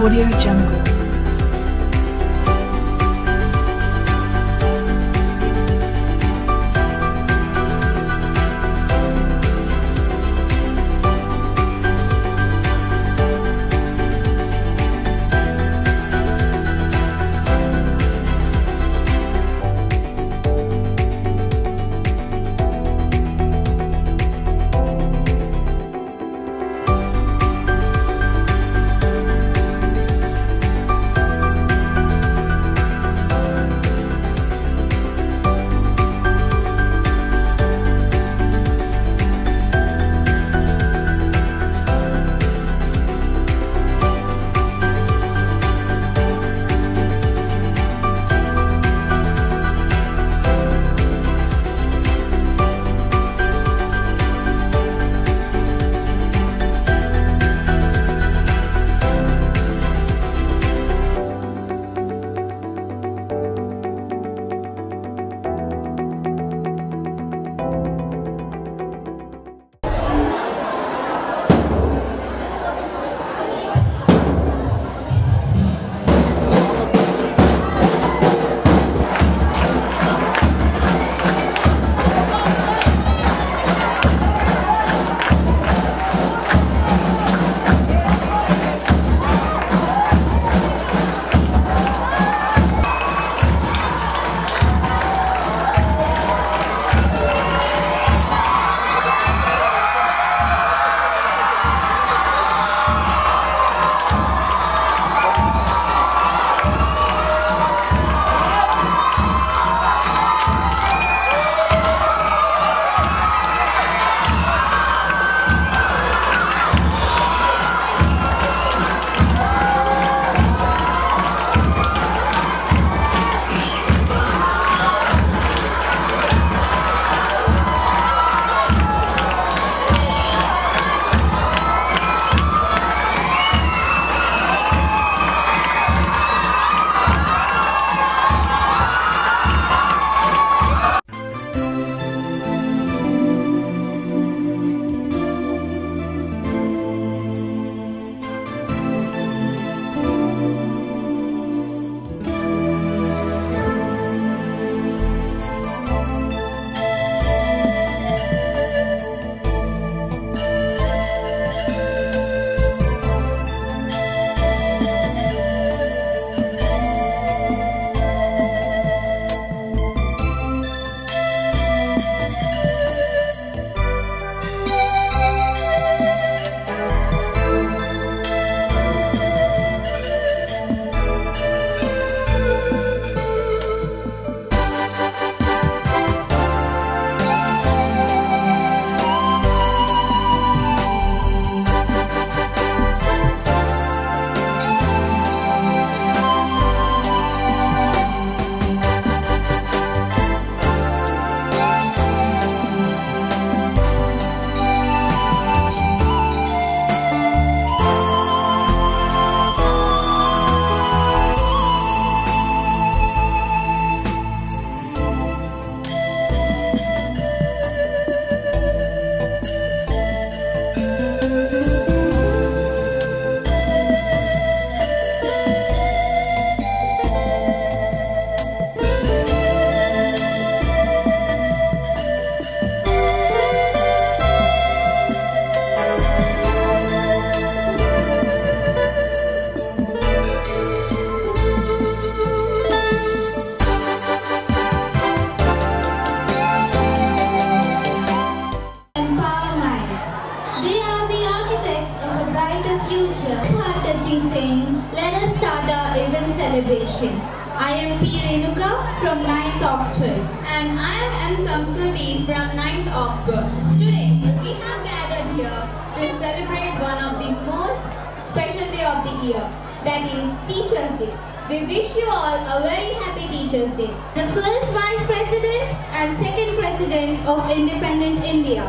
Audio Jungle. Celebration. I am P. Renuka from 9th Oxford. And I am M. Samskruti from 9th Oxford. Today, we have gathered here to celebrate one of the most special day of the year, that is Teachers' Day. We wish you all a very happy Teachers' Day. The first Vice President and second President of independent India.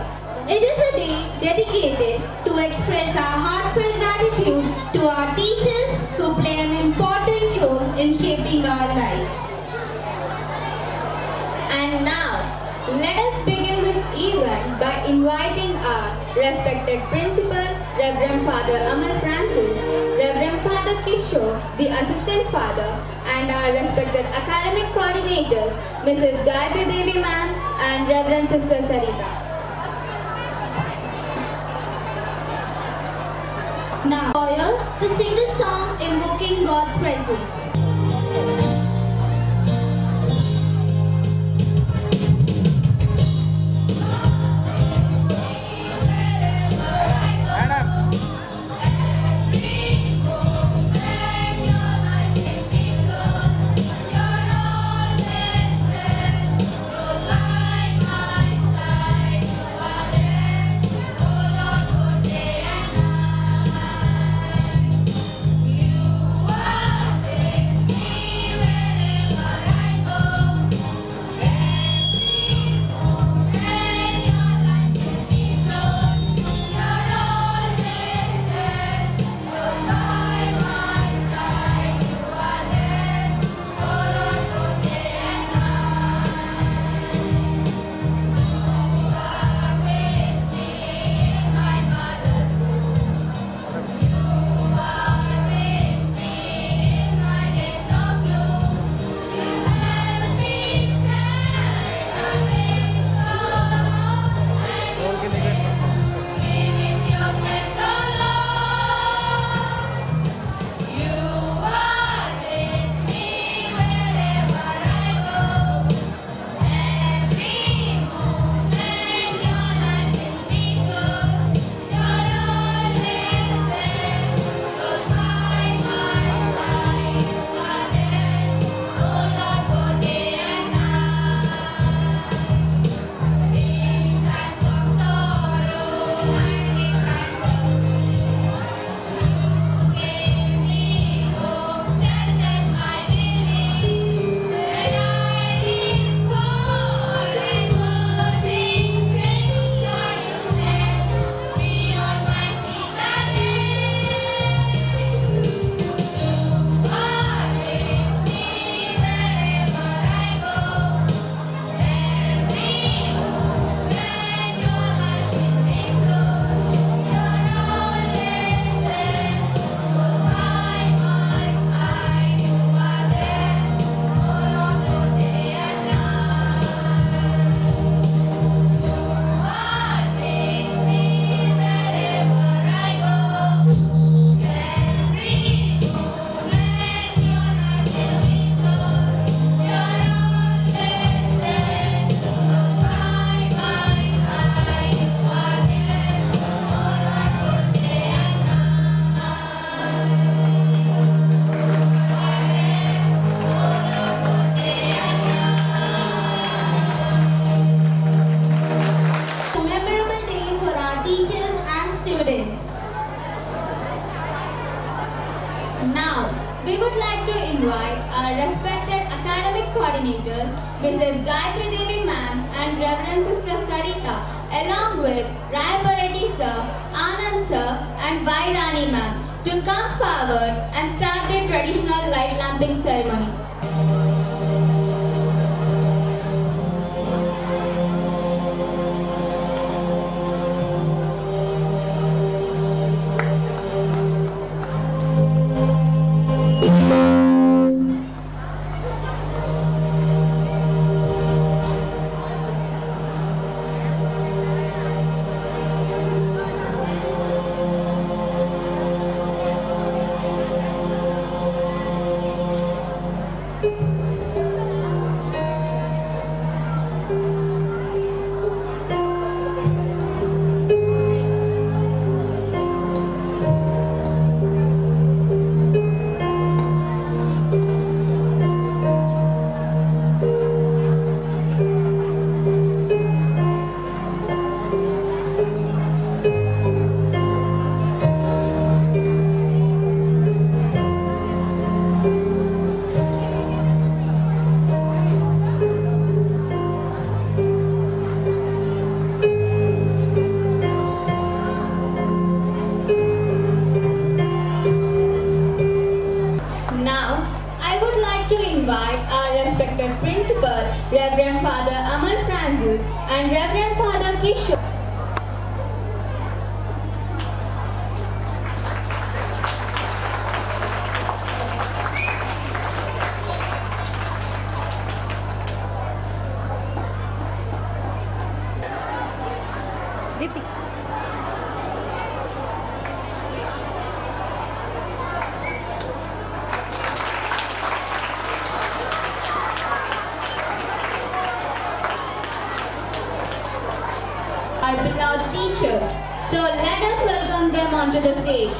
It is a day dedicated to express our heartfelt gratitude to our teachers who play an important role in shaping our lives. And now, let us begin this event begin by inviting our respected principal, Reverend Father Amal Francis, Reverend Father Kishore, the Assistant Father, and our respected academic coordinators, Mrs. Gayatri Devi Ma'am and Reverend Sister Sarita. Now, choir to sing a song invoking God's presence. Now, we would like to invite our respected academic coordinators, Mrs. Gayatri Devi Ma'am and Reverend Sister Sarita, along with Rayapareddy Sir, Anand Sir and Vairani Ma'am, to come forward and start the traditional light lamping ceremony. Reverend Father Amal Francis and Reverend Father Kishore show. Our beloved teachers. So let us welcome them onto the stage.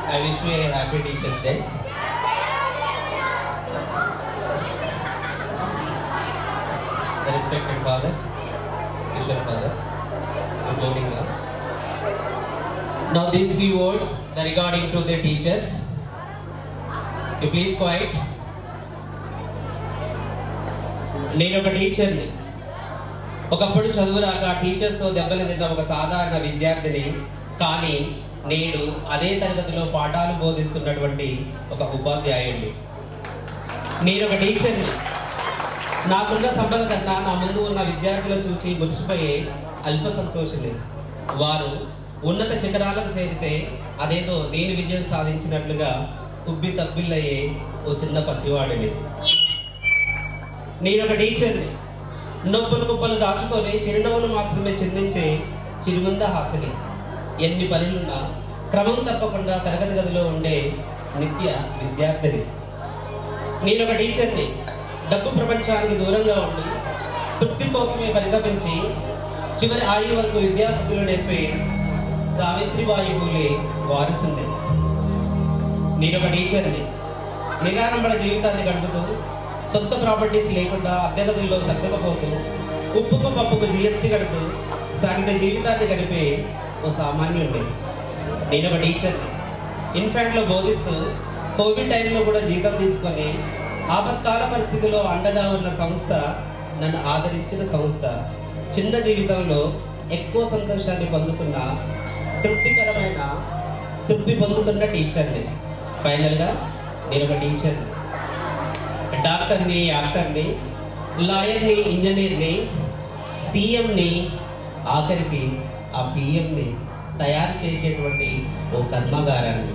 I wish you a happy Teachers Day. The respected father, Kishore father, good morning. Now these few words regarding to the teachers. You please quiet. నేను ఒక టీచర్ని. ఒకప్పుడు చదువు రాక టీచర్స్తో దెబ్బలు తిన్న ఒక సాధారణ విద్యార్థిని, కానీ నేడు అదే తరగతిలో పాఠాలు బోధిస్తున్నటువంటి ఒక ఉపాధ్యాయుడిని. నేను ఒక టీచర్ని. నాకున్న సంపద కన్నా నా ముందు ఉన్న విద్యార్థులను చూసి మురిసిపోయే అల్ప సంతోషిని. వారు ఉన్నత శిఖరాలకు చేరితే అదేదో నేను విజయం సాధించినట్లుగా ఉబ్బి తబ్బిల్లయ్యే ఓ చిన్న పసివాడిని. నేను ఒక టీచర్ని. నొప్పులు కుప్పలు దాచుకొని చిరునవ్వులు మాత్రమే చిందించే చిరుమంద హాసిని. ఎన్ని పనులున్నా క్రమం తప్పకుండా తరగతి గదిలో ఉండే నిత్య విద్యార్థిని. నేను ఒక టీచర్ని. డబ్బు ప్రపంచానికి దూరంగా ఉండి తృప్తి కోసమే పరితపించి చివరి ఆయు వరకు విద్యార్థులు నేర్పే సావిత్రిబాయి పూలే వారసుని. నేను ఒక టీచర్ని. నిరాడంబర జీవితాన్ని గడుపుతూ సొంత ప్రాపర్టీస్ లేకుండా అద్దె గదుల్లో సర్దుకపోతూ ఉప్పుకు పప్పుకు జిఎస్టీ కడుతూ సాగిన జీవితాన్ని గడిపే ఓ సామాన్యుడిని. నేను ఒక టీచర్ని. ఇన్ఫాంట్లో బోధిస్తూ కోవిడ్ టైంలో కూడా జీతం తీసుకొని ఆపత్కాల పరిస్థితిలో అండగా ఉన్న సంస్థ, నన్ను ఆదరించిన సంస్థ. చిన్న జీవితంలో ఎక్కువ సంతోషాన్ని పొందుతున్న తృప్తి పొందుతున్న టీచర్ని. ఫైనల్గా నేను ఒక టీచర్ని. డాక్టర్ని, యాక్టర్ని, లాయర్ని, ఇంజనీర్ని, సీఎంని, ఆఖరికి ఆ పిఎంని తయారు చేసేటువంటి ఓ కర్మాగారాన్ని.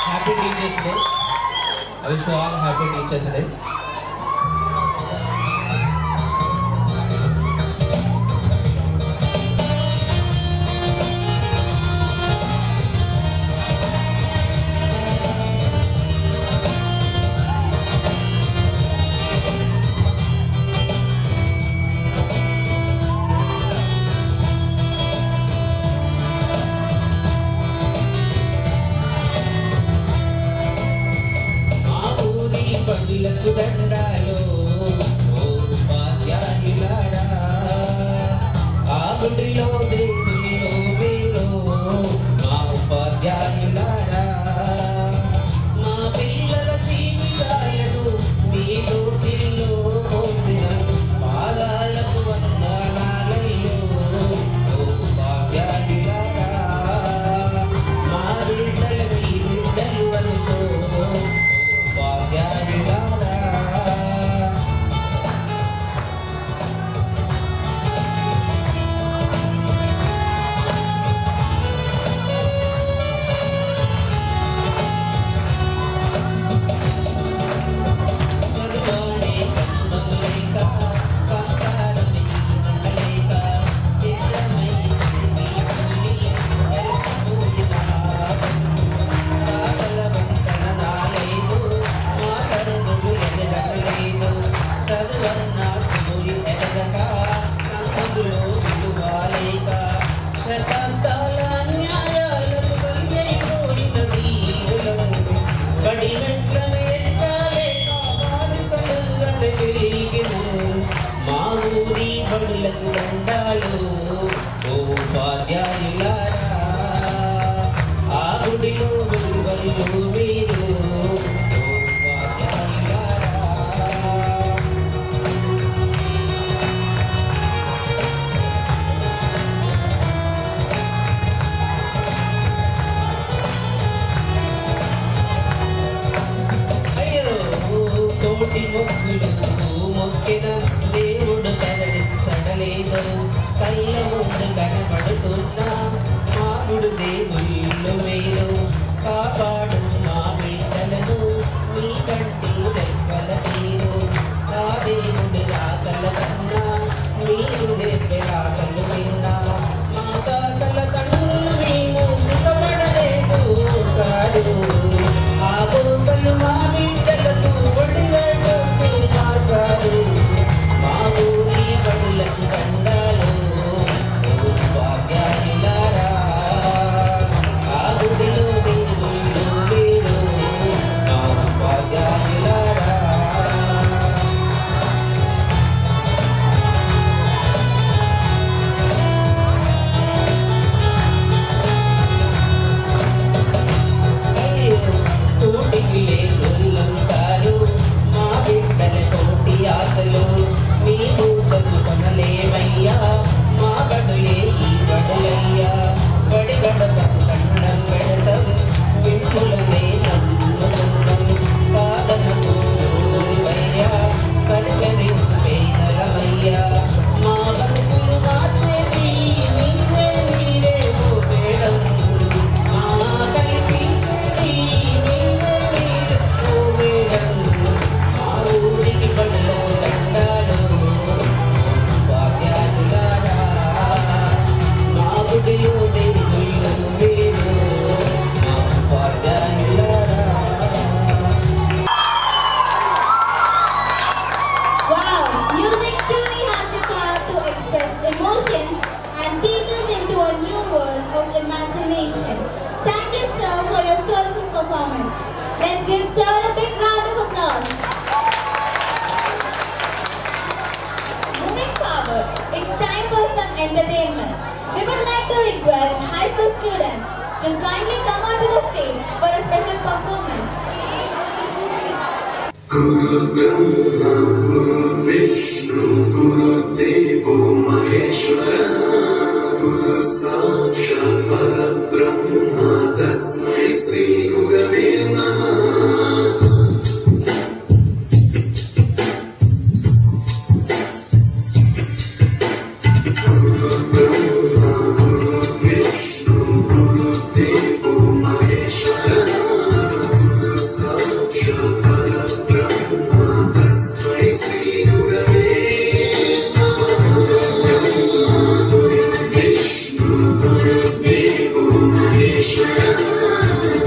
Happy teachers day. I wish you all happy teachers day. ఆ Let's give Sir a big round of applause. Moving forward, it's time for some entertainment. We would like to request high school students to kindly come onto the stage for a special performance. Guru Brahma, Guru Vishnu, Guru Devo Maheshwara, Guru Sakshat Parabrahma, Tasmai Sri Gurave Namah. Guru Brahma, Guru Vishnu, Guru Devo Maheshwara, Guru Sakshat Parabrahma, Tasmai Sri Gurave Namah. Guru Vishnu, Guru Devo Maheshwara,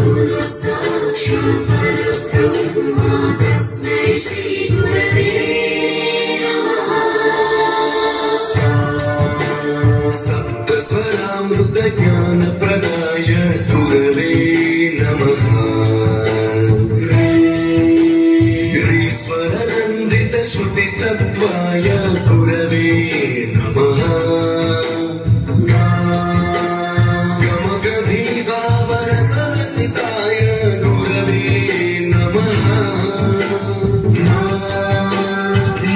Guru Sakshat Parabrahma, Tasmai Sri Gurave Namah. सप्त स्वरामृत ज्ञान प्रदाय गुरवे नमः। ईश्वरनन्दित श्रुति तत्त्वाय गुरवे नमः। गमगधीवावर सरसिताय गुरवे नमः।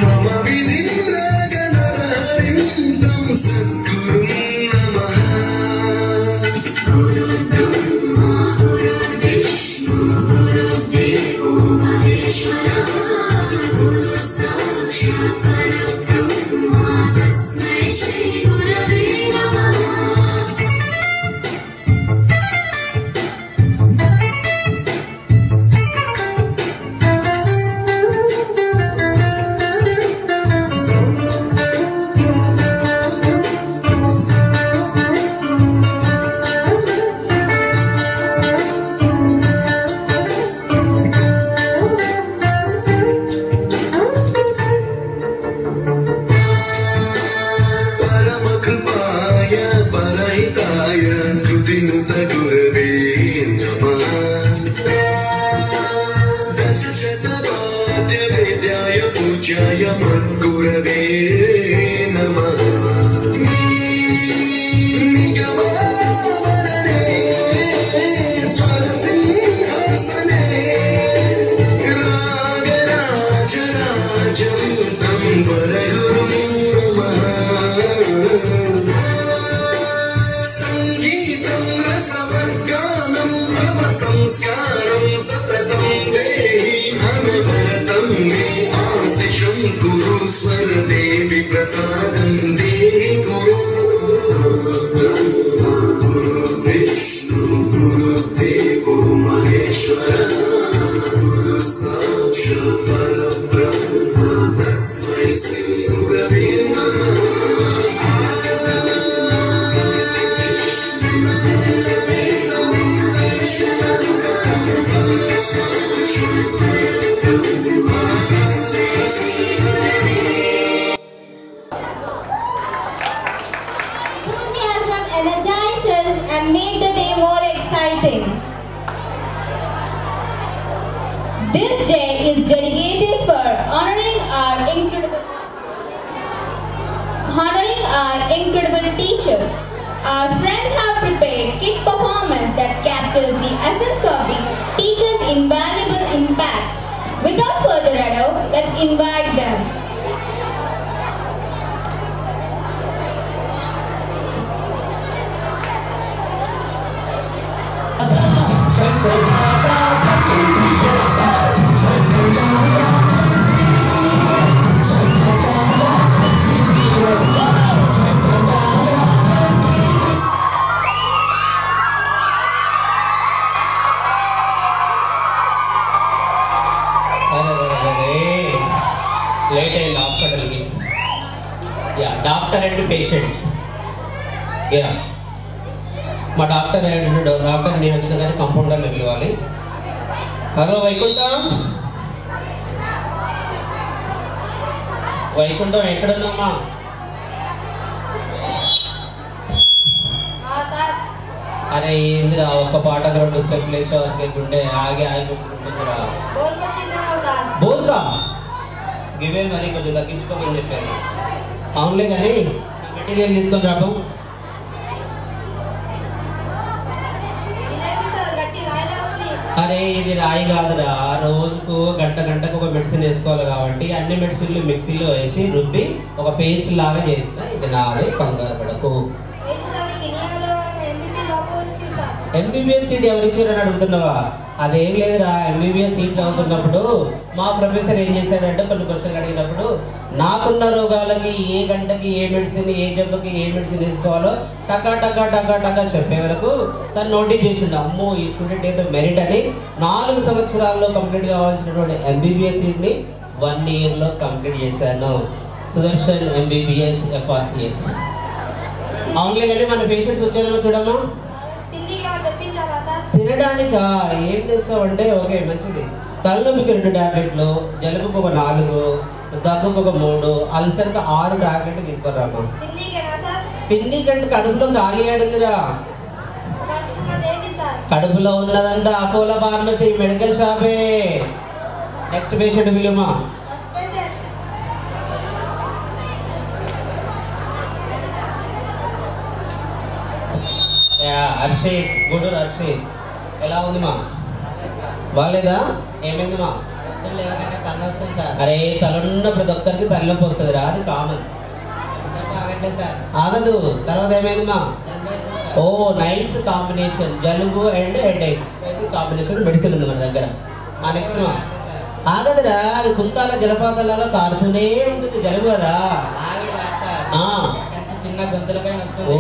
मम विधिन्द्रगणहरिन्दं सद्गुरुं नमः। गुरु ब्रह्मा गुरु विष्णु गुरु देवो महेश्वरः, गुरु साक्षात् परब्रह्मा, तस्मै श्री गुरवे नमः। परमकृपाय परहिताय कृतिनुत गुरवे नमः। दशशतवाद्यवेद्याय पूज्याय मद्गुरवे नमः। निगमावरणे स्वरसिंहासने रागराजराजं तं वरगुरुं नमः। संगीतं रसवर्गानं तव संस्कारं सततं देहि अनवरतं मे आशिषं कुरु स्वरदेवि प्रसादं देहि कुरु। ब्रह्मा गुरु विष्णु गुरु देवो महेश्वरः, गुरु साक्षात् परब्रह्मा, तस्मै श्री गुरवे नमः। Enthusiasm energizes and makes the day more exciting. This day is dedicated for honoring our incredible teachers. Our friends have prepared skit performance that captures the essence of the teacher's invaluable impact. Without further ado, let's invite them. Late అయింది హాస్పిటల్కి. Yeah doctor and patients. Yeah మా doctor doctor నేను వచ్చిన కానీ కంపౌండర్ని పిలవాలి. Hello Vaikuntham, Vaikuntham ఎక్కడున్నామా? అరే ఏందిరా ఒక్క పాటకు 2 స్టెప్లు వేసేవారికి గుండె ఆగి కొట్టుకుంటుందిరా. బోర్గా గివే మరి కొంచెం తగ్గించుకోమని చెప్పాను. అవునులే కానీ మెటీరియల్ తీసుకొని రాబో. అరే ఇది రాయి కాదురా, రోజుకు గంటకు ఒక మెడిసిన్ వేసుకోవాలి కాబట్టి అన్ని మెడిసిన్లు మిక్సీలో వేసి రుబ్బి ఒక పేస్ట్ లాగా చేసిన. ఇది నాది, కంగారు పడకు. ఎంబీబీఎస్ సీట్ ఎవరు ఇచ్చారని అడుగుతున్నావా? అదేం లేదురా, ఎంబీబీఎస్ సీట్ అవుతున్నప్పుడు మా ప్రొఫెసర్ ఏం చేశాడంటే కొన్ని క్వశ్చన్లు అడిగినప్పుడు నాకున్న రోగాలకి ఏ గంటకి ఏ మెడిసిన్, ఏ జబ్బుకి ఏ మెడిసిన్ వేసుకోవాలో టకా చెప్పే వరకు తను నోటీస్ చేసిండు. అమ్మో ఈ స్టూడెంట్ ఏదో మెరిట్ అని 4 సంవత్సరాల్లో కంప్లీట్ కావాల్సినటువంటి ఎంబీబీఎస్ సీట్ని 1 ఇయర్లో కంప్లీట్ చేశాను. Sudarshan MBBS FRCS. అవునులే కానీ మన పేషెంట్స్ వచ్చారేమో చూడమ్మా. తినడానికా ఏం చేస్తామంటే ఓకే మంచిది. తలనొప్పికి 2 టాబ్లెట్లు, జలుబుకు ఒక 4, దగ్గుకు ఒక 3, అల్సర్కి 6 టాబ్లెట్లు తీసుకురామా. తిండికంటే కడుపులో ఖాళీ ఆడుందిరా. కడుపులో ఉన్నదంతా అపోలో ఫార్మసీ మెడికల్ షాపే. నెక్స్ట్ పేషెంట్ పిలుమా. హర్షిత్, గూడూరు హర్షిత్. ఎలా ఉంది మా? బాగాలేదా? ఏమైంది మా? అరే తలన్న ప్రతి ఒక్కరికి తలనొప్పి వస్తుంది రా, అది కామన్. ఆగదు. తర్వాత ఏమైంది మా? ఓ నైస్ కాంబినేషన్, జలుబు అండ్ హెడేక్ కాంబినేషన్ మెడిసిన్ ఉంది మన దగ్గర. నెక్స్ట్ మా ఆగదురా, అది కుంతాల జలపాతంలాగా కారుతూనే ఉంటుంది జలుబు కదా. ఓ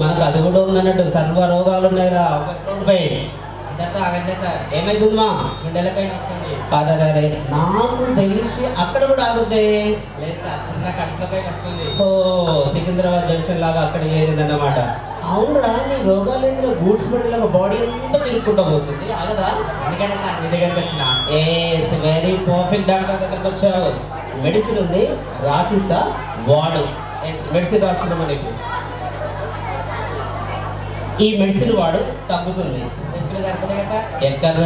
మనకు అది కూడా ఉందన్నట్టు, సర్వ రోగాలు ఉన్నాయిరా రోడ్డుపై. ఏమైతుంది మా? కాదరే నాకు తెలిసి అక్కడ కూడా ఆగుద్ది. ఓ సికింద్రాబాద్ జంక్షన్ లాగా అక్కడ చేరిందన్నమాట. అవునురా, నీ రోగాలు ఏంటి? గూడ్స్ బండిలాగా బాడీ అంతా తిరుగుకుంటూ పోతుంది, ఆగదా? ఎస్ వెరీ పర్ఫెక్ట్ డాక్టర్ దగ్గరకు వచ్చావు. మెడిసిన్ ఉంది రాసిస్తా, వాడు. మెడిసిన్ రాస్తుందా మనకి? ఈ మెడిసిన్ వాడు, తగ్గుతుంది. ఎక్కడ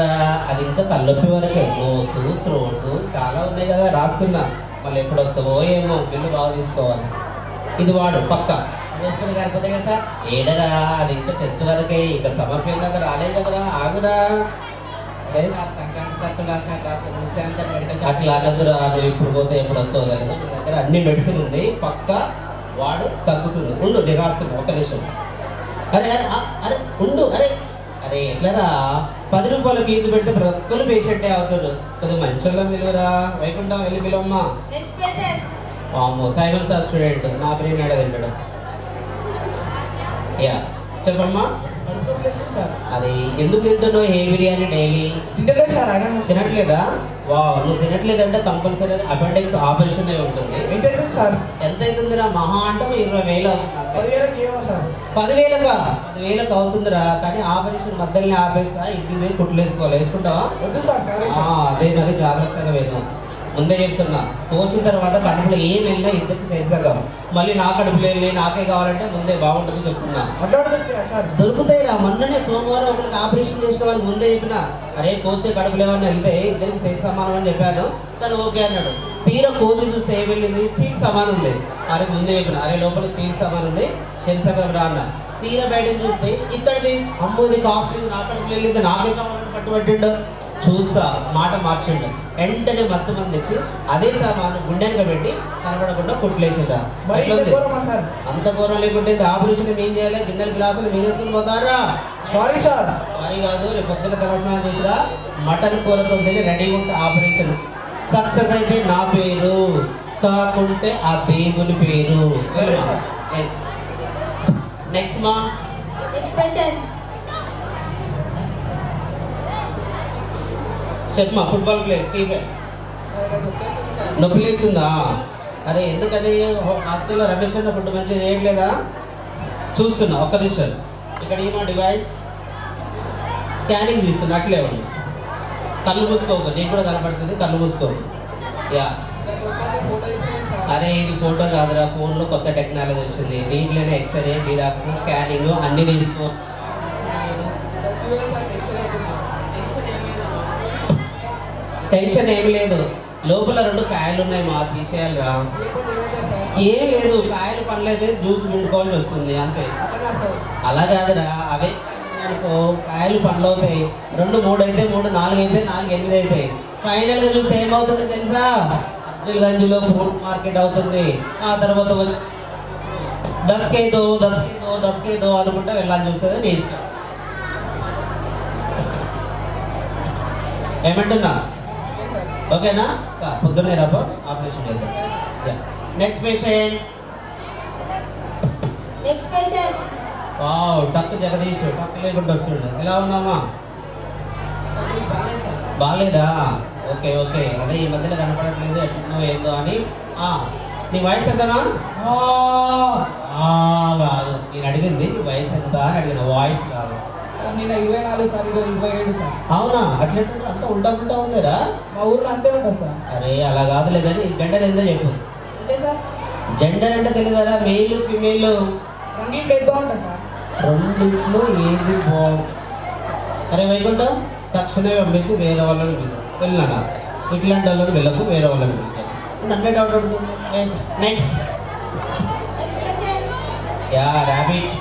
అది ఇంకా తలనొప్పి వరకే. నోసు, త్రోటు చాలా ఉన్నాయి కదా, రాస్తున్నా. మళ్ళీ ఎప్పుడు వస్తావో ఏమో, బిల్లు బాగా తీసుకోవాలి. ఇది వాడు పక్క. ఏడరా, అది ఇంకా చెస్ట్ వరకే, ఇంకా సమర్పణ దాకా రాలేదు కదరా, ఆగురా. అట్లా అనదురా, నువ్వు ఇప్పుడు పోతే ఎప్పుడు వస్తావు కదా. మన దగ్గర అన్ని మెడిసిన్ ఉంది పక్క, వాడు తగ్గుతుంది. ఉండు నేను రాస్తున్నా, ఒక్క నిమిషం. అరే అరే ఉండు. అరే ఎట్లరా, 10 రూపాయల ఫీజు పెడితే ప్రతి ఒక్కరు పేషెంటే అవుతారు. కొద్దిగా మంచోళ్ళం పిలువరా, వైకుంఠం వెళ్ళి పిలవమ్మా. అమ్మో సైమన్ సార్ స్టూడెంట్, నా బ్రెయిన్ ఏడా తింటాడు. యా చెప్పమ్మా. అది ఎందుకు తింటున్నావు ఏ బిర్యానీ డైలీ? తినట్లేదా? వా నువ్వు తినట్లేదంటే కంపల్సరీ అపెండిక్స్ ఆపరేషన్ అయి ఉంటుంది. ఎంత అవుతుందిరా? మహా అంటే 20,000 అవుతుంది. 10,000కా? 10,000కు అవుతుందిరా, కానీ ఆపరేషన్ మధ్యలోనే ఆపేస్తా, ఇంటికి పోయి కుట్లు వేసుకోవాలి. వేసుకుంటావా? అదే మరి జాగ్రత్తగా వేను. ముందే చెప్తున్నా, పోసిన తర్వాత కడుపులో ఏం వెళ్ళినా ఇద్దరికి చేసాం. మళ్ళీ నా కడుపులో వెళ్ళి నాకే కావాలంటే ముందే బాగుంటుంది చెప్తున్నా. దొరుకుతాయిరా. మొన్ననే సోమవారం ఒకరికి ఆపరేషన్ చేసిన వాళ్ళు ముందే చెప్పిన, అరే కోస్తే కడుపులో ఏమన్నా వెళ్తే ఇద్దరికి సైజ్ సమానం అని చెప్పాను. తను ఓకే అన్నాడు. తీరా కోసి చూస్తే ఏం వెళ్ళింది, స్టీల్ సమానం ఉంది. అరే ముందే చెప్పిన, అరే లోపల స్టీల్ సమానం ఉంది, శరీసగం రా అన్న. తీరా బయటకు చూస్తే ఇక్కడిది, అమ్మో ఇది కాస్ట్లీ, నా కడుపులో వెళ్ళింది, నాకే కావాలని పట్టుబట్టిండు. చూస్తా మాట మార్చిండు. వెంటనే మత్తు మంది తెచ్చి అదే సామాను గుండెనక పెట్టి కనబడకుండా కుట్లేసిండ్రా. అంత ఘోరం లేకుంటే ఆపరేషన్ ఏం చేయాలి? గిన్నెల గ్లాసులు మీరేసుకుని పోతారా? సారీ కాదు, రేపు పొద్దున తలస్నానం చేసిరా, మటన్ కూరతో తిని రెడీగా ఉంటే ఆపరేషన్ సక్సెస్ అయితే నా పేరు, కాకుంటే ఆ దేవుని పేరు. నెక్స్ట్ మా చెప్పమా. Football player Stephen. నొప్పి లేస్తుందా? అరే ఎందుకంటే హాస్టల్లో రమేష్ అన్న ఫుడ్ మంచిగా చేయట్లేదా? చూస్తున్నా, ఒక్క నిమిషం. ఇక్కడ ఏమో డివైస్ స్కానింగ్ తీస్తున్నా, అట్లే ఉంది. కళ్ళు మూసుకోకు, నీకు కూడా కనపడుతుంది, కళ్ళు మూసుకోకు. యా అరే ఇది ఫోటో కాదురా, ఫోన్లో కొత్త టెక్నాలజీ వచ్చింది. దీంట్లోనే ఎక్స్రే, జిరాక్స్, స్కానింగ్ అన్నీ తీసుకో. టెన్షన్ ఏమి లేదు. లోపల 2 కాయలు ఉన్నాయి మా, తీసేయాలిరా. ఏం లేదు, కాయలు పనిలేదు, జ్యూస్ పిండుకోవాల్సి వస్తుంది అంతే. అలా కాదురా, అవే అనుకో కాయలు పండ్లు అవుతాయి. 2 3 అయితే 3, 4 అయితే 4, 8 అవుతాయి. ఫైనల్గా చూస్తే ఏమవుతుంది తెలుసా? అబ్దుల్గంజ్లో ఫ్రూట్ మార్కెట్ అవుతుంది. ఆ తర్వాత 10 కే దో అనుకుంటా వెళ్ళాలని చూస్తుంది. నీ ఇష్టం. ఏమంటున్నా? ఓకేనా సార్? పొద్దున్నే రాబో ఆపరేషన్ చేద్దాం. Next patient. వావ్, టక్ జగదీష్, టక్ లేకుండా వస్తుండే. ఎలా ఉన్నామా? బాగాలేదా? ఓకే ఓకే, అదే ఈ మధ్యలో కనపడట్లేదు, ఎట్లున్నావు ఏందో అని. నీ వయసు ఎంతనా? కాదు, నేను అడిగింది నీ వయసు ఎంత అని అడిగిన, వాయిస్ కాదు. అవునా? అట్లా అంత ఉల్టా ఉల్టా ఉందిరా. మా ఊర్లో అంతే ఉంటుంది సార్. అరే అలా కాదులే కానీ జెండర్ ఎంతో చెప్పు. జెండర్ అంటే తెలియదా? మెయిల్ ఫీమేల్ రెండింటిలో ఏది బాగుంటుంది సార్? రెండింటిలో ఏది బాగుంటుంది? అరే వైకుంఠం, తక్షణమే పంపించి వేరే వాళ్ళని వెళ్ళినా. ఇట్లాంటి వాళ్ళని వెళ్ళకు, వేరే వాళ్ళని పిలిచాను. నన్నే డౌట్ అడుగుతుంది. నెక్స్ట్. Yeah rabbit.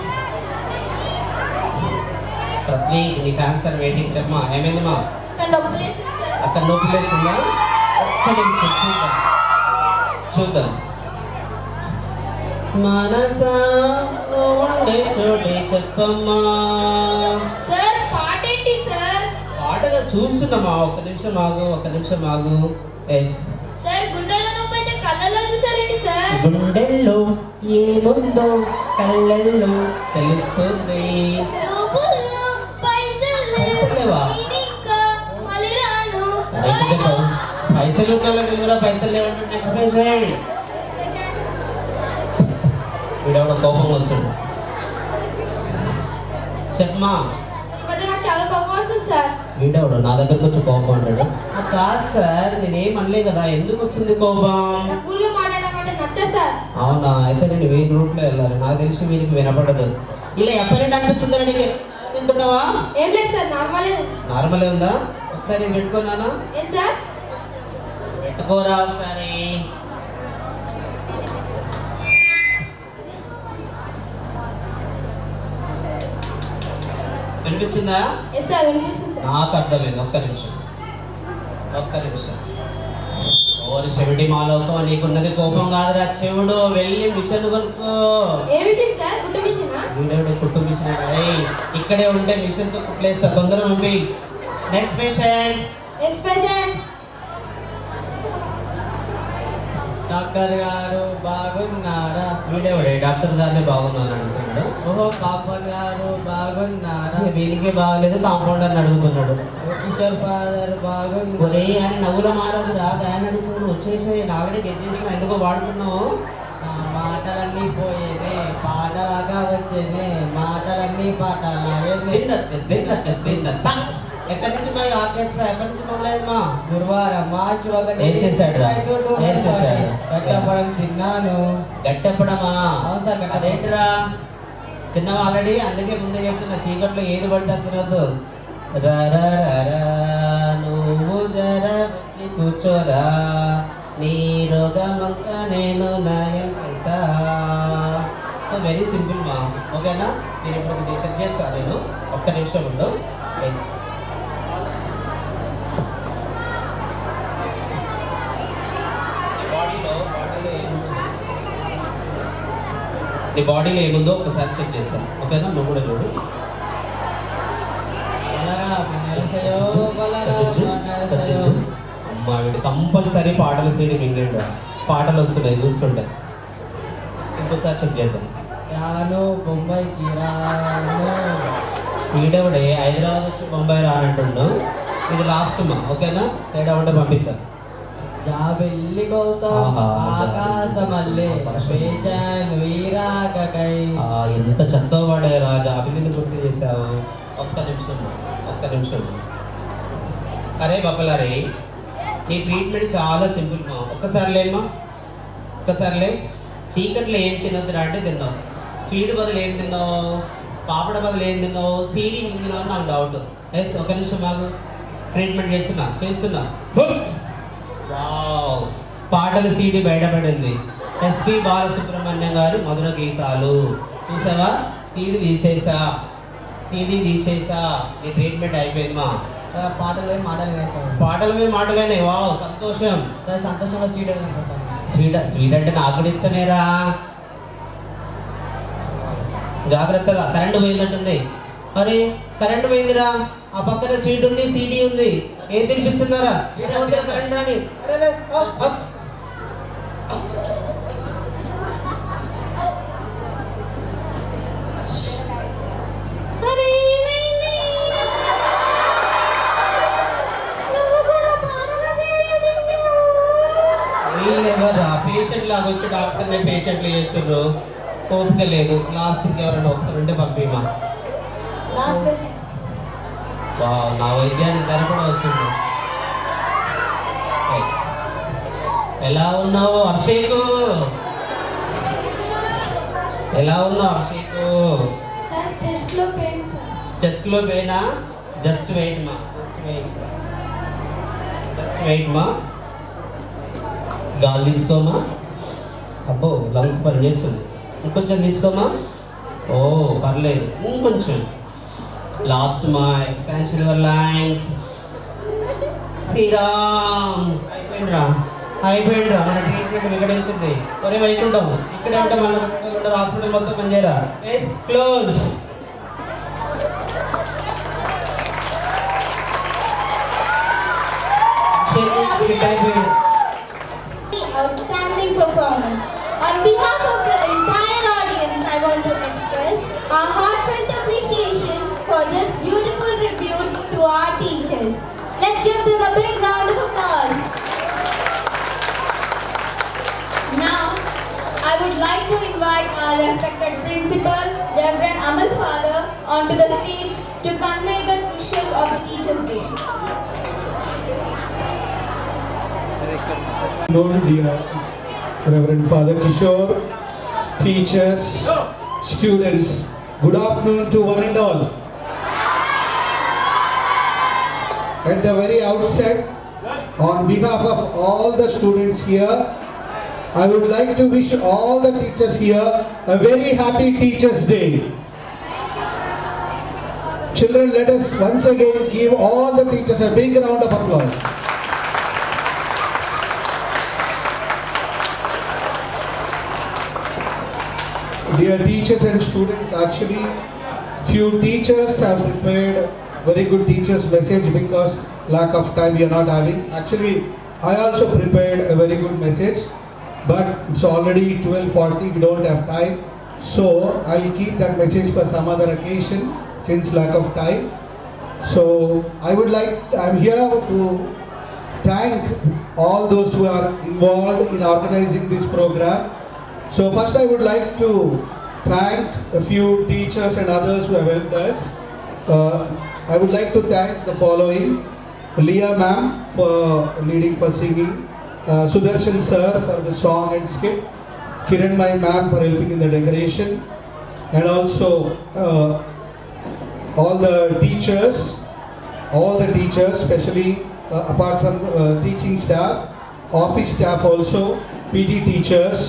పృథ్వీ, నీ ఫ్యాన్స్ ఆర్ వెయిటింగ్. చెప్పమా, ఏమైందమ్మా? అక్కడ నొప్పి లేస్తుందా? చూద్దాం. మనసా ఉండే చోటే చెప్పమ్మా. సార్ పాట ఏంటి సార్? పాటగా చూస్తున్నామా? ఒక్క నిమిషం ఆగు. ఎస్ సార్, గుండెల్లో నొప్పి అయితే కళ్ళల్లో చూసారేంటి సార్? గుండెల్లో ఏముందో కళ్ళల్లో తెలుస్తుంది. పైసలేవా? పైసలు ఉన్న పైసలు లేవంటే నెక్స్ట్ పేషెంట్. వీడెవడో కోపం వస్తుంది. చెప్పమా. నాకు చాలా కోపం వస్తుంది సార్. వీడెవడు నా దగ్గరకు వచ్చి కోపం అంటాడు? కాదు సార్, నేనేం అనలే కదా. ఎందుకు వస్తుంది కోపం? అవునా? అయితే నేను వీరి రూట్లో వెళ్ళాలి. నాకు తెలిసి వీరికి వినపడదు. ఇలా ఎప్పటి అనిపిస్తుందా నీకు? తింటున్నావా? ఏం లేదు సార్, నార్మలే ఉందా? ఒకసారి ఇది పెట్టుకున్నానా? ఏం సార్? పెట్టుకోరా ఒకసారి. వినిపిస్తుందా? నాకు అర్థమైంది. ఒక్క నిమిషం. ఓరి చెవిటి మాలోకం, నీకున్నది కోపం కాదురా చెవుడు. వెళ్ళి మిషన్ కొనుక్కో. కుట్టు మిషన్. ఇక్కడే ఉంటే మిషన్ తో కుట్లేస్తా. తొందరగా పంపి. Next patient. డాక్టర్ గారు బాగున్నారా? వీడేవాడే డాక్టర్ గారిని బాగున్నాను అడుగుతున్నాడు. ఓహో, కాంపౌండర్ గారు బాగున్నారా? వీడికే బాగలేదు, కాంపౌండర్ అని అడుగుతున్నాడు. కిషోర్ ఫాదర్ బాగున్నారు. ఒరే ఆయన నవ్వుల మారాజు రా, ఆయన అడుగుతున్నాడు. వచ్చేసాయి, ఆల్రెడీ గెట్ చేసిన. ఎందుకో వాడుతున్నావు? మాటలన్నీ పోయేనే, పాటలాగా వచ్చేనే, మాటలన్నీ పాటలాగే. ఎక్కడి నుంచి మా ఆర్కెస్ట్రా ఎక్కడి నుంచి మొదలైందమ్మా? గురువారం మార్చి 1 గట్టెప్పడం తిన్నాను. గట్టెప్పడమా? అదేంటిరా? తిన్నావా ఆల్రెడీ? అందుకే ముందే చెప్తున్నా, చీకట్లో ఏది పడితే తినొద్దు. నువ్వు జర కూర్చోరా, నీ రోగమంతా నేను నయం చేస్తా. సో వెరీ సింపుల్ మా. ఓకేనా? నేను ఇప్పుడు చెక్ చేస్తాను. నేను ఒక్క నిమిషం ఉండు. నీ బాడీలో ఏముందో ఒకసారి చెక్ చేస్తాను. ఓకేనా? నువ్వు కూడా చూడు. అమ్మా వీడు కంపల్సరీ పాటల సీడీ మింగండి. పాటలు వస్తున్నాయి చూస్తుంటే. ఇంకోసారి చెక్ చేద్దాం. వీడెవడే హైదరాబాద్ వచ్చి బొంబాయి రానంటుండు. ఇది లాస్ట్ మా. ఓకేనా? తేడా ఉంటే పంపిద్దాం. జాబిల్లి కోసం ఆకాశమల్లే వేచాను వీరాకకై. ఎంత చక్కగా వాడారా, జాబిల్లిని గుర్తు చేసావు. ఒక్క నిమిషం. అరే బప్పలారే, నీ ట్రీట్మెంట్ చాలా సింపుల్ మా. ఒక్కసారిలేమ్మా, ఒక్కసారిలే. చీకట్లో ఏం తినొద్దురా అంటే తిన్నావు. స్వీట్ బదులు ఏం తిన్నావు? పాపడ బదులు ఏం తిన్నావు సీడీ తిన్నావు నాకు డౌట్. ఎస్ ఒక నిమిషం మాకు ట్రీట్మెంట్ చేస్తున్నా వావ్ పాటలు సీడీ బయటపడింది. ఎస్పి బాలసుబ్రహ్మణ్యం గారు మధుర గీతాలు చూసావా. సీడీ తీసేసా నీ ట్రీట్మెంట్ అయిపోయింది మా. పాటలు పోయి మాటలు వేస్తాను. పాటల మీద మాటలేనే వావ్ సంతోషం. సార్ సంతోషంలో స్వీట్ స్వీట్ అంటే నాకు కూడా ఇష్టమేరా. జాగ్రత్తగా కరెంటు పోయిందంటుంది. అరే కరెంటు పోయిందిరా, ఆ పక్కన స్వీట్ ఉంది సీడీ ఉంది, ఏం తినిపిస్తున్నారా? కరెంట్ రాని. వీళ్ళెవరా పేషెంట్ లాగా వచ్చి డాక్టర్ని పేషెంట్లు చేస్తున్నారు. ఓపిక లేదు. లాస్ట్కి ఎవరైనా ఒక్కరుంటే పంపిమా. నా వైద్యానికి ధర కూడా వస్తుంది. ఎలా ఉన్నావు అభిషేక్? చెస్ట్ లో పెయినా? జస్ట్ వెయిట్ మా. గాలి తీసుకోమా. అబ్బో లంగ్స్ పని చేస్తుంది. ఇంకొంచెం తీసుకోమా. ఓ పర్లేదు ఇంకొంచెం. లాస్ట్ మా ఎక్స్పాన్షన్ యువర్ లైన్స్. శ్రీరామ్ అయిపోయిండ్రా మన ట్రీట్మెంట్ వికటించింది. ఒరే వైకుంఠం ఇక్కడే ఉంటే మన హాస్పిటల్ మొత్తం పనిచేయరా. క్లోజ్. అయిపోయింది. Outstanding performance. On behalf of the entire audience, I want to express our heartfelt appreciation for this beautiful tribute to our teachers. Let's give them a big round of applause. Now, I would like to invite our respected principal, Reverend Amal Father, onto the stage to convey the wishes of the Teachers' Day. Dear Reverend Father Kishore, teachers, students, good afternoon to one and all. At the very outset, on behalf of all the students here, I would like to wish all the teachers here a very happy Teachers' Day. Children, let us once again give all the teachers a big round of applause. Dear teachers and students, actually few teachers have prepared very good teachers message because lack of time we are not having. Actually I also prepared a very good message, but it's already 12:40, we don't have time, so I'll keep that message for some other occasion since lack of time. So I'm here to thank all those who are involved in organizing this program. So first I would like to thank a few teachers and others who have helped us. I would like to thank the following: Leah ma'am for leading for singing, Sudarshan sir for the song and skit, Kiran ma'am for helping in the decoration, and also all the teachers, especially apart from teaching staff, office staff also, PD teachers,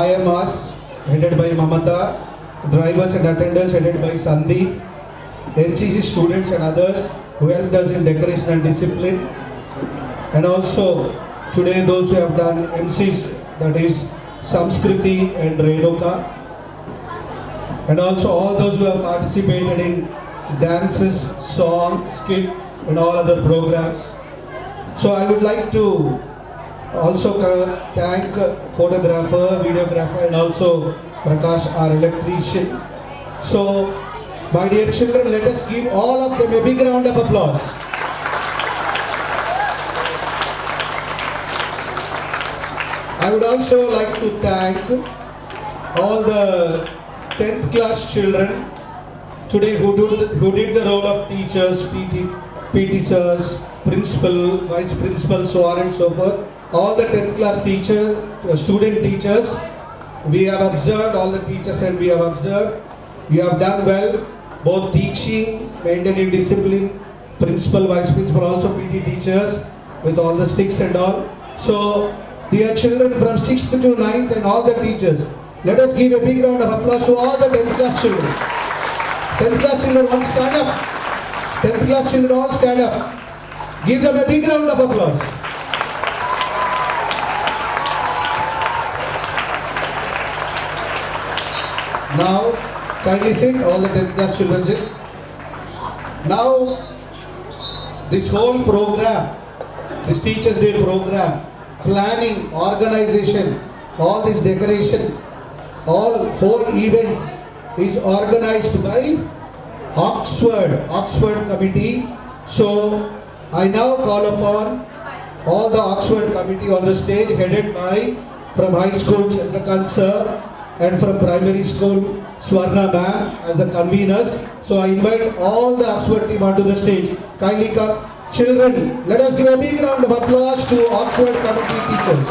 IMS headed by Mamata, drivers and attendants headed by Sandeep, NCC students and others who helped us in decoration and discipline, and also today those who have done MCs, that is Samskriti and Renuka, and also all those who have participated in dances, song, skit and all other programs. So I would like to also thank photographer, videographer and also Prakash, our electrician. So my dear children, let us give all of them a big round of applause. I would also like to thank all the 10th class children today who did the role of teachers, PT sirs, principal, vice principal, so on and so forth. All the 10th class student teachers, we have observed all the teachers and we have observed You have done well, both teaching, maintaining discipline, principal, vice principal, also PT teachers with all the sticks and all. So, dear children from 6th to 9th and all the teachers, let us give a big round of applause to all the 10th class children. 10th class children, all stand up. 10th class children, all stand up. Give them a big round of applause. Now, kindly sit, all the 10th class children sit. Now, this whole program, this Teachers' Day program, planning, organization, all this decoration, whole event is organized by Oxford Committee. So, I now call upon all the Oxford Committee on the stage, headed by, from High School, Chandrakant sir, and from Primary School, Swarna ma'am, as the conveners. So, I invite all the Oxford team onto the stage. Kindly come. Children, let us give a big round of applause to Oxford Committee teachers.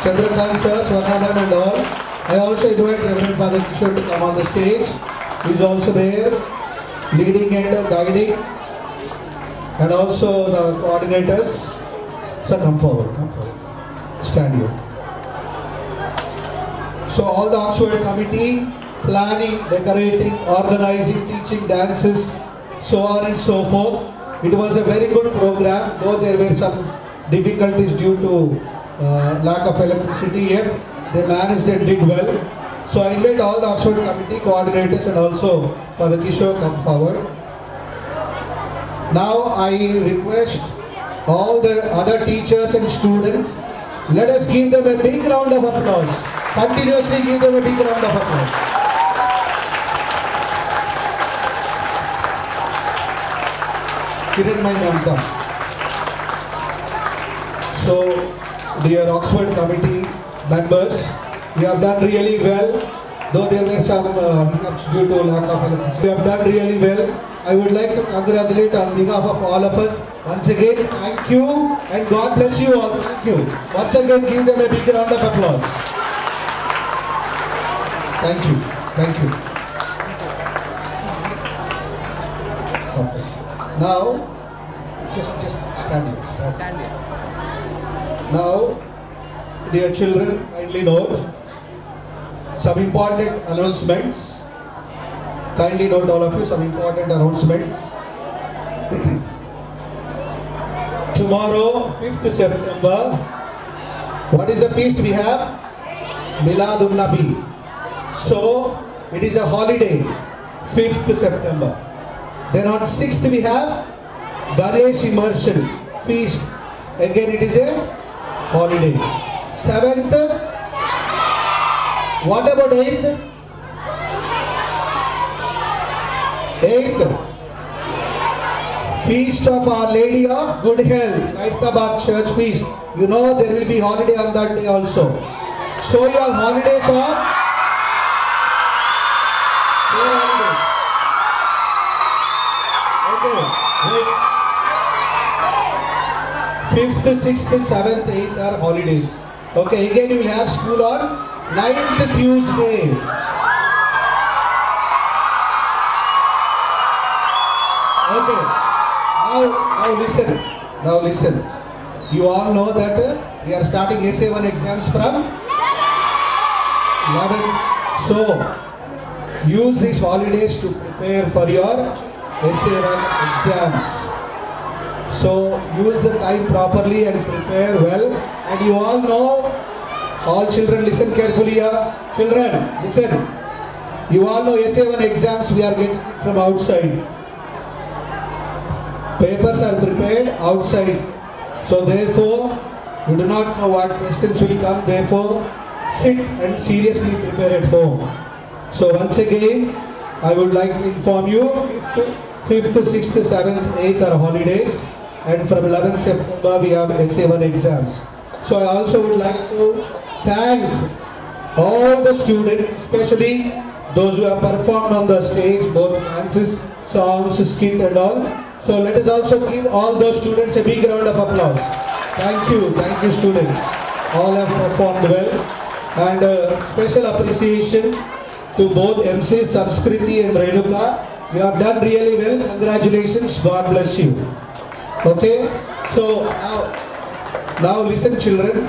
Chandrakant sir, Swarna ma'am and all. I also invite Reverend Father Kishore to come on the stage. He is also there, leading and guiding. And also the coordinators. Sir, come forward, come forward. Stand here. So all the Oxford Committee, planning, decorating, organizing, teaching dances, so on and so forth. It was a very good program, though there were some difficulties due to lack of electricity, yet they managed and did well. So I invite all the Oxford Committee coordinators and also Father Kishore come forward. Now I request all the other teachers and students, let us give them a big round of applause. Continuously give them a big round of applause. Kiran, my ma'am, come. So, dear Oxford Committee members, you have done really well. Though there were some hiccups due to lack of electricity, you have done really well. I would like to congratulate on behalf of all of us. Once again, thank you and God bless you all. Thank you. Once again, give them a big round of applause. Thank you. Thank you. Okay. Now, just stand here. Stand here. Now, dear children, kindly note some important announcements. Kindly note all of you some important announcements. Tomorrow, 5th September, what is the feast we have? Miladun Nabi. So, it is a holiday, 5th September. Then on 6th we have Ganesh Immersion Feast. Again it is a holiday. 7th, what about 8th? 8th, Feast of Our Lady of Good Health, Kaitabad Church Feast. You know there will be holiday on that day also. So your holidays are 4 holidays. Okay, wait. 5th, 6th, 7th, 8th are holidays. Okay, again you will have school on 9th Tuesday. Okay, now listen. You all know that we are starting SA1 exams from 11. So, use these holidays to prepare for your SA1 exams. So, use the time properly and prepare well. And you all know, all children listen carefully here. Children, listen. You all know SA1 exams we are getting from outside. Papers are prepared outside. So therefore, you do not know what questions will come. Therefore, sit and seriously prepare at home. So once again, I would like to inform you, 5th, 6th, 7th, 8th are holidays. And from 11th September, we have SA1 exams. So I also would like to thank all the students, especially those who have performed on the stage, both dances, songs, skit and all. So let us also give all those students a big round of applause. Thank you students. All have performed well. And special appreciation to both MC Samskriti and Renuka. You have done really well. Congratulations. God bless you. Okay. So now listen, children.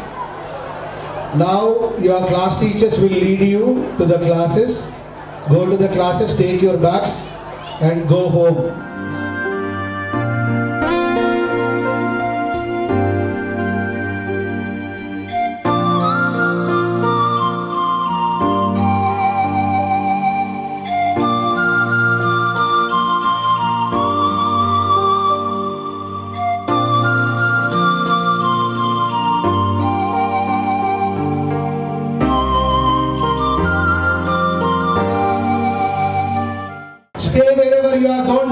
Now your class teachers will lead you to the classes. Go to the classes, take your bags and go home. Stay wherever you are. Don't